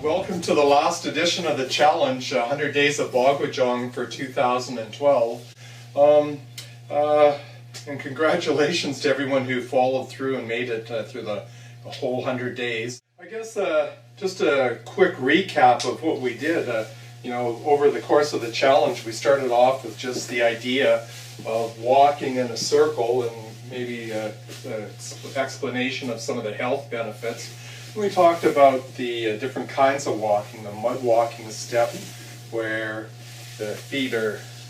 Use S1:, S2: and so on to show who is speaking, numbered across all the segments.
S1: Welcome to the last edition of the challenge, 100 Days of Baguazhang for 2012. And congratulations to everyone who followed through and made it through the whole 100 days. I guess just a quick recap of what we did. Over the course of the challenge, we started off with just the idea of walking in a circle and maybe an explanation of some of the health benefits. We talked about the different kinds of walking, the mud walking step, where the feet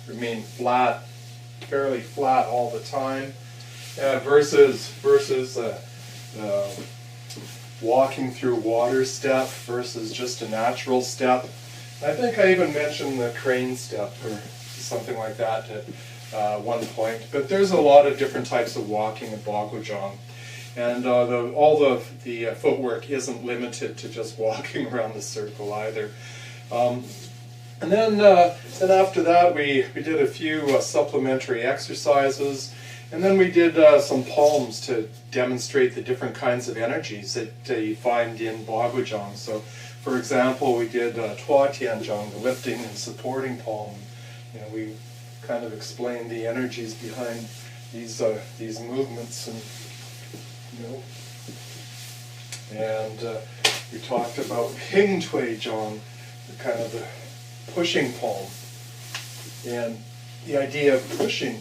S1: remain flat, fairly flat all the time, versus walking through water step versus just a natural step. I think I even mentioned the crane step or something like that at one point. But there's a lot of different types of walking in Baguazhang. And all the footwork isn't limited to just walking around the circle either. And then after that we did a few supplementary exercises, and then we did some poems to demonstrate the different kinds of energies that you find in Baguazhang. So, for example, we did Tua Tianzhang, the lifting and supporting poem. We kind of explained the energies behind these movements, and we talked about Ping Tui Zhang, the kind of the pushing poem, and the idea of pushing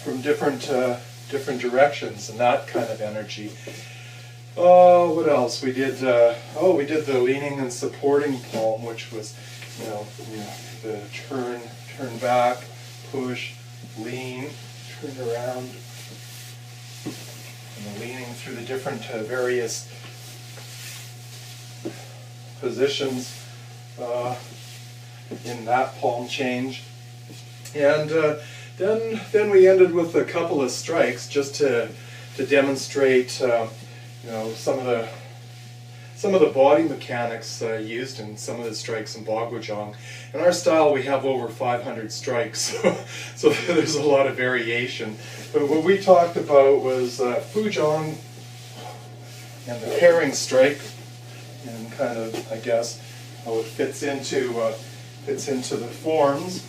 S1: from different directions and that kind of energy. What else? We did we did the leaning and supporting poem, which was the turn back, push, lean, turn around, and leaning through the different various positions in that palm change. And then we ended with a couple of strikes just to demonstrate some of the body mechanics used in some of the strikes in Baguazhang. In our style we have over 500 strikes, so there's a lot of variation. But what we talked about was Fuzhang and the pairing strike, and kind of, I guess, how it fits into the forms.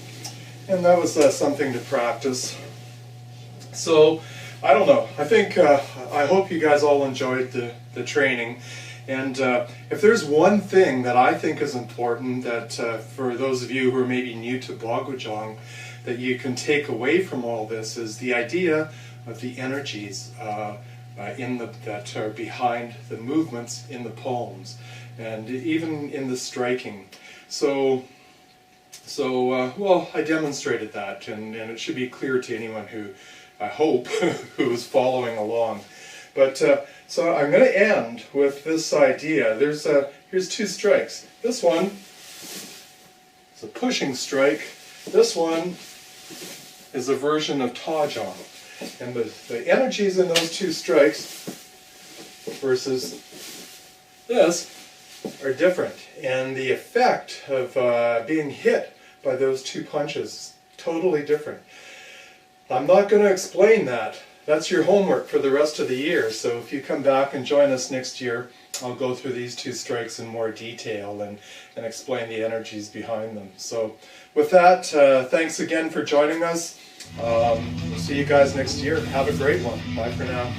S1: And that was something to practice. So, I don't know. I think, I hope you guys all enjoyed the training. And if there's one thing that I think is important that for those of you who are maybe new to Baguazhang, that you can take away from all this is the idea of the energies that are behind the movements in the poems, and even in the striking. So I demonstrated that, and it should be clear to anyone who, I hope, who is following along. But so I'm going to end with this idea. Here's two strikes. This one is a pushing strike. This one is a version of Tajang. And the energies in those two strikes versus this are different. And the effect of being hit by those two punches is totally different. I'm not going to explain that. That's your homework for the rest of the year. So if you come back and join us next year, I'll go through these two strikes in more detail and explain the energies behind them. So with that, thanks again for joining us. We'll see you guys next year. Have a great one. Bye for now.